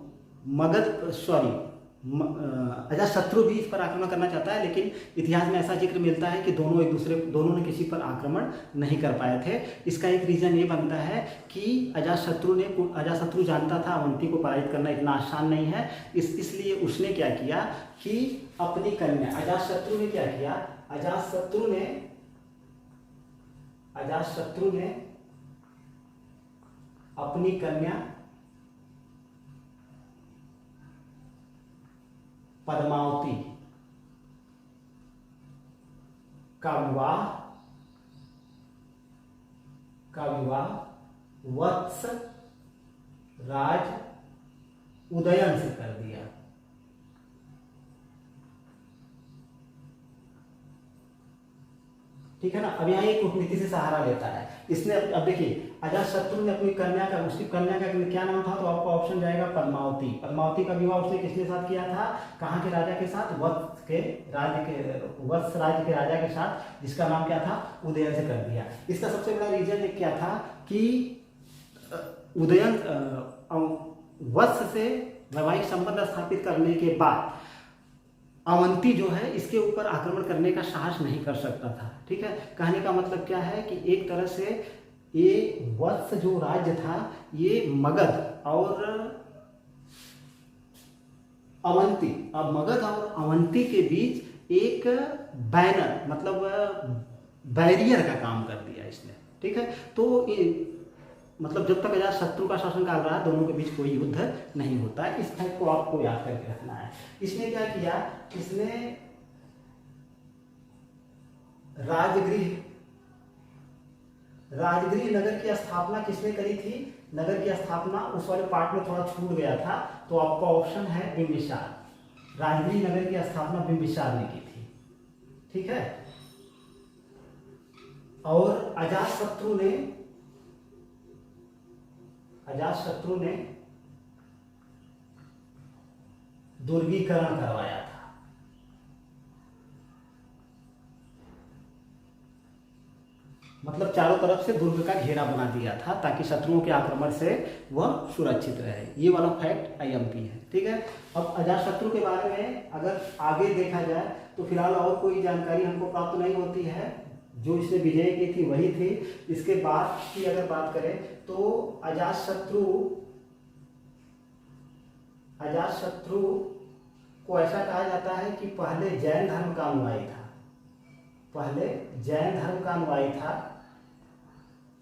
अजातशत्रु भी इस पर आक्रमण करना चाहता है, लेकिन इतिहास में ऐसा जिक्र मिलता है कि दोनों ने किसी पर आक्रमण नहीं कर पाए थे। इसका एक रीजन ये बनता है कि अजातशत्रु जानता था अवंती को पराजित करना इतना आसान नहीं है, इसलिए उसने क्या किया कि अपनी कन्या, अजातशत्रु ने क्या किया, अजातशत्रु ने अपनी कन्या पद्मावती का विवाह वत्स राज उदयन से कर दिया। ठीक है ना। अब यहाँ एक कूटनीति से सहारा लेता है इसने। अब देखिए, अजातशत्रु ने अपनी उसकी कन्या का क्या नाम था, तो आपका ऑप्शन जाएगा पद्मावती। पद्मावती का विवाह उसने किसके साथ किया था, कहाँ के राजा के साथ, वत्स राज्य के राजा के साथ, जिसका नाम क्या था, उदयन से कर दिया। इसका सबसे बड़ा रीजन क्या था कि उदयन वत्स से वैवाहिक संबंध स्थापित करने के बाद अवंती जो है इसके ऊपर आक्रमण करने का साहस नहीं कर सकता था। ठीक है, कहने का मतलब क्या है कि एक तरह से ये वत्स जो राज्य था, ये मगध और अवंती, अब मगध और अवंती के बीच एक बैनर मतलब बैरियर का काम कर दिया इसने। ठीक है, तो मतलब जब तक अजातशत्रु का शासनकाल रहा, दोनों के बीच कोई युद्ध नहीं होता है। इस फैक्ट को आपको याद करके रखना है। इसने क्या किया, इसने राजगृह नगर की स्थापना किसने करी थी, नगर की स्थापना उस वाले पार्ट में थोड़ा छूट गया था, तो आपका ऑप्शन है बिंबिसार। राजगृह नगर की स्थापना बिंबिसार ने की थी। ठीक है, और अजातशत्रु ने दुर्गीकरण करवाया था। ठीक है, मतलब चारों तरफ से दुर्ग का घेरा बना दिया था ताकि शत्रुओं के आक्रमण से वह सुरक्षित रहे। ये वाला फैक्ट आईएमपी है, ठीक है। अब अजातशत्रु के बारे में अगर आगे देखा जाए तो फिलहाल और कोई जानकारी हमको प्राप्त नहीं होती है। जो इसने विजय की थी वही थी। इसके बाद की अगर बात करें तो अजातशत्रु को ऐसा कहा जाता है कि पहले जैन धर्म का अनुयायी था, पहले जैन धर्म का अनुयायी था,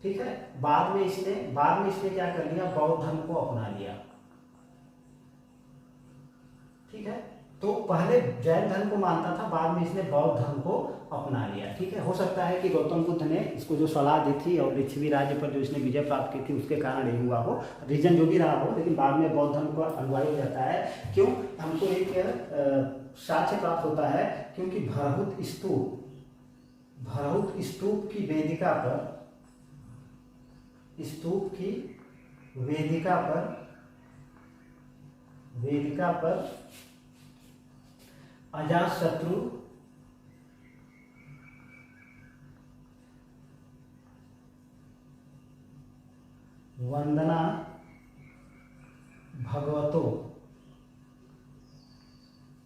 ठीक है। बाद में इसने क्या कर लिया, बौद्ध धर्म को अपना लिया, ठीक है। तो पहले जैन धर्म को मानता था, बाद में इसने बौद्ध धर्म को अपना लिया, ठीक है। हो सकता है कि गौतम बुद्ध ने इसको जो सलाह दी थी और लिच्छवी राज्य पर जो इसने विजय प्राप्त की थी उसके कारण ये हुआ हो, रीजन जो भी रहा हो, लेकिन बाद में बौद्ध धर्म को अनुयायी हो जाता है। क्यों? हमको एक साक्ष्य प्राप्त होता है क्योंकि भरहुत स्तूप की वेदिका पर अजातशत्रु वंदना भगवतो,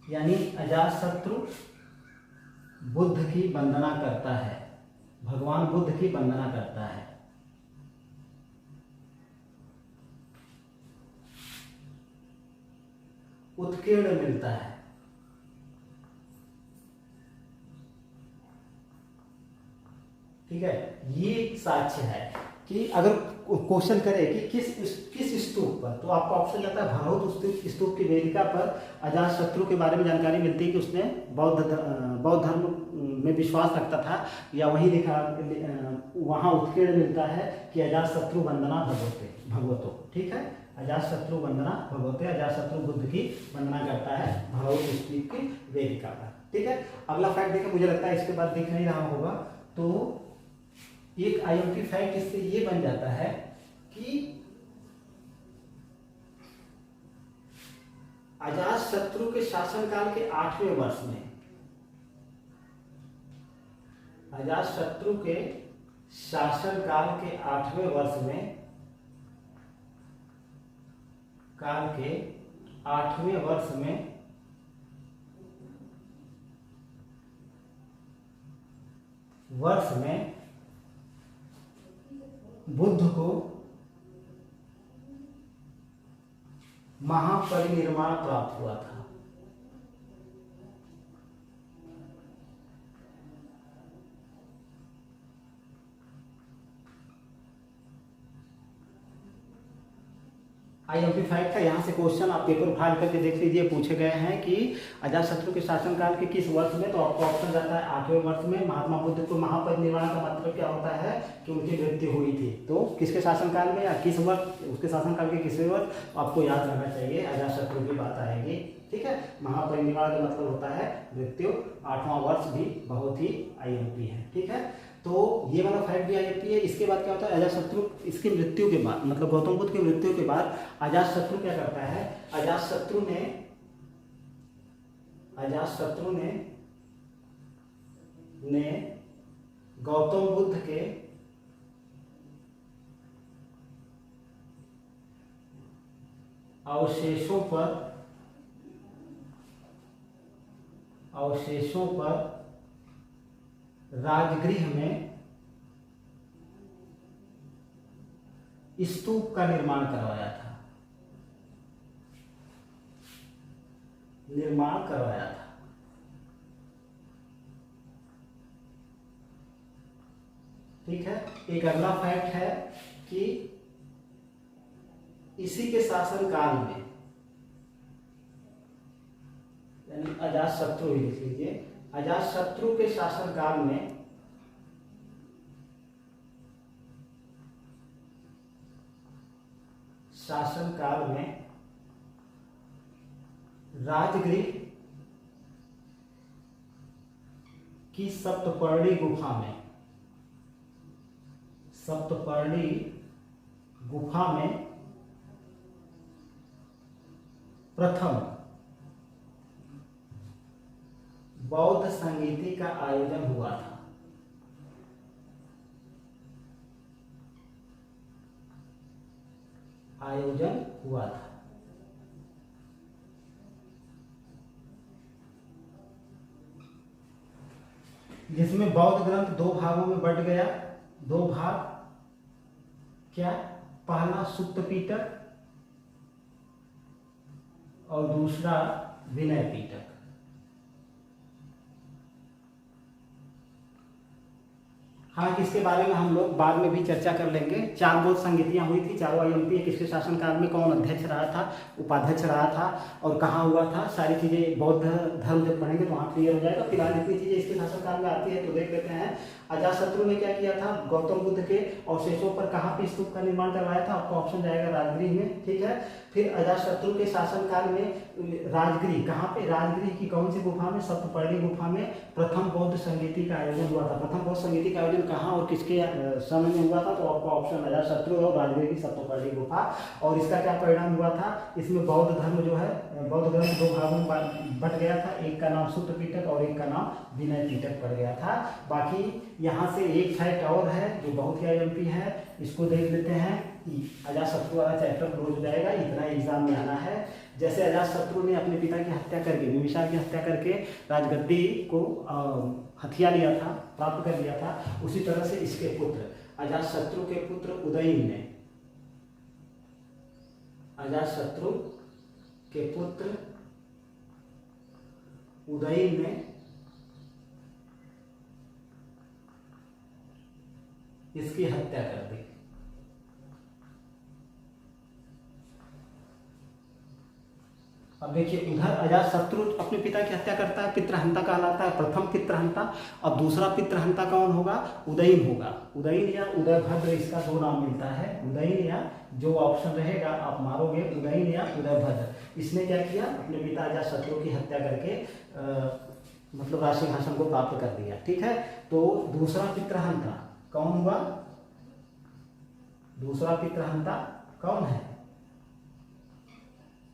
यानी अजातशत्रु बुद्ध की वंदना करता है, भगवान बुद्ध की वंदना करता है। उत्कीर्ण मिलता है, ठीक है। ये साक्ष्य है कि अगर क्वेश्चन करे कि किस स्तूप पर, तो आपको ऑप्शन जाता है भरहुत स्तूप की वेदिका पर अजातशत्रु के बारे में जानकारी मिलती है कि उसने बौद्ध धर्म में विश्वास रखता था, या वहीं लिखा वहाँ उत्कीर्ण मिलता है कि अजातशत्रु वंदना भगवतो, ठीक है। अजातशत्रु वंदना भगवते, अजातशत्रु बुद्ध की वंदना करता है भरहुत स्तूप की वेदिका पर, ठीक है। अगला फैक्ट देखें, मुझे लगता है इसके बाद दिख नहीं रहा होगा, तो एक आईएमपी फैक्ट इससे ये बन जाता है कि अजातशत्रु के शासनकाल के 8वें वर्ष में, अजातशत्रु के शासनकाल के 8वें वर्ष में, बुद्ध को महापरिनिर्वाण प्राप्त हुआ था। आईएमपी फैक्ट है, यहाँ से क्वेश्चन आप पेपर उठा करके देख लीजिए, पूछे गए हैं कि अजातशत्रु के शासनकाल के किस वर्ष में, तो आपको ऑप्शन जाता है 8वें वर्ष में। महात्मा बुद्ध को महापरिनिर्वाण का मतलब क्या होता है कि उनकी मृत्यु हुई थी, तो किसके शासनकाल में या किस वर्ष, उसके शासनकाल के किसवें वर्ष, आपको याद रखना चाहिए, अजातशत्रु की बात आएगी, ठीक है। महापरिनिर्वाण का मतलब होता है मृत्यु, 8वां वर्ष भी बहुत ही आईएमपी है, ठीक है। तो ये वाला फैक्ट भी आईएमपी है। इसके बाद क्या होता है, अजातशत्रु इसकी मृत्यु के बाद, मतलब गौतम बुद्ध की मृत्यु के बाद अजातशत्रु क्या करता है, अजातशत्रु ने गौतम बुद्ध के अवशेषों पर राजगृह में स्तूप का निर्माण करवाया था, ठीक है। एक अगला फैक्ट है कि इसी के शासनकाल में, यानी अजातशत्रु ही लिख लीजिए, अजातशत्रु के शासनकाल में राजगृह की सप्तपर्णी गुफा में प्रथम बौद्ध संगीति का आयोजन हुआ था। आयोजन हुआ था। जिसमें बौद्ध ग्रंथ 2 भागों में बंट गया। 2 भाग क्या? पहला सुत्त पिटक और दूसरा विनय पिटक। हाँ, इसके बारे में हम लोग बाद में भी चर्चा कर लेंगे। 4 बौद्ध संगीतियाँ हुई थी, चारों आईएमपी। किसके शासनकाल में, कौन अध्यक्ष रहा था, उपाध्यक्ष रहा था और कहाँ हुआ था, सारी चीज़ें बौद्ध धर्म जब पढ़ेंगे तो वहाँ क्लियर हो जाएगा। फिलहाल इतनी चीज़ें इसके शासनकाल में आती है तो देख लेते हैं। अजातशत्रु ने क्या किया था? गौतम बुद्ध के अवशेषों पर कहाँ पे स्तूप का निर्माण करवाया था? आपका ऑप्शन जाएगा राजगृह में, ठीक है। फिर अजातशत्रु के शासनकाल में राजगृह, कहाँ पे? राजगृह की कौन सी गुफा में? सप्तपर्णी गुफा में प्रथम बौद्ध संगीति का आयोजन हुआ था। प्रथम बौद्ध संगीति का आयोजन कहाँ और किसके समय में हुआ था? तो आपका ऑप्शन अजातशत्रु और राजगृह की सप्तपर्णी गुफा। और इसका क्या परिणाम हुआ था? इसमें बौद्ध धर्म जो है, बौद्ध ग्रंथ 2 भागों में बंट गया था। एक का नाम सुत्त पिटक और एक का नाम विनय पिटक पड़ गया था। बाकी यहाँ से एक फैक्ट और है जो बहुत ही आईएमपी है, इसको देख लेते हैं। अजातशत्रु वाला चैप्टर क्लोज हो जाएगा, इतना एग्जाम में आना है। जैसे अजातशत्रु ने अपने पिता की हत्या करके, बिंबिसार की हत्या करके राजगद्दी को हथिया लिया था, प्राप्त कर लिया था, उसी तरह से इसके पुत्र, अजातशत्रु के पुत्र उदयन ने, अजातशत्रु के पुत्र उदयन ने इसकी हत्या कर दी। अब देखिए, उधर अजातशत्रु अपने पिता की हत्या करता है, पितृहंता कहलाता है, प्रथम पितृहंता। और दूसरा पितृहंता कौन होगा? उदयन होगा। उदयन या उदयभद्र, इसका 2 नाम मिलता है। उदयन या, जो ऑप्शन रहेगा आप मारोगे, उदयन या उदयभद्र। इसने क्या किया? अपने पिता अजातशत्रु की हत्या करके मतलब राज सिंहासन को प्राप्त कर दिया, ठीक है। तो दूसरा पितृहंता कौन हुआ? दूसरा पितृहंता कौन है?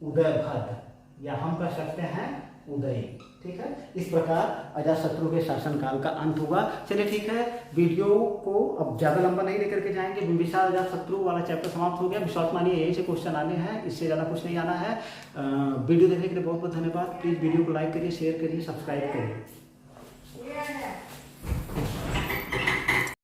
उदयभद्र, या हम कह सकते हैं उदयन, ठीक है। इस प्रकार अजातशत्रु के शासनकाल का अंत हुआ। चलिए ठीक है, वीडियो को अब ज़्यादा लंबा नहीं लेकर के जाएंगे। बिंबिसार अजातशत्रु वाला चैप्टर समाप्त हो गया। विश्वास मानिए यही से क्वेश्चन आने हैं, इससे ज़्यादा कुछ नहीं आना है। वीडियो देखने के लिए बहुत बहुत धन्यवाद। प्लीज़ वीडियो को लाइक करिए, शेयर करिए, सब्सक्राइब करिए।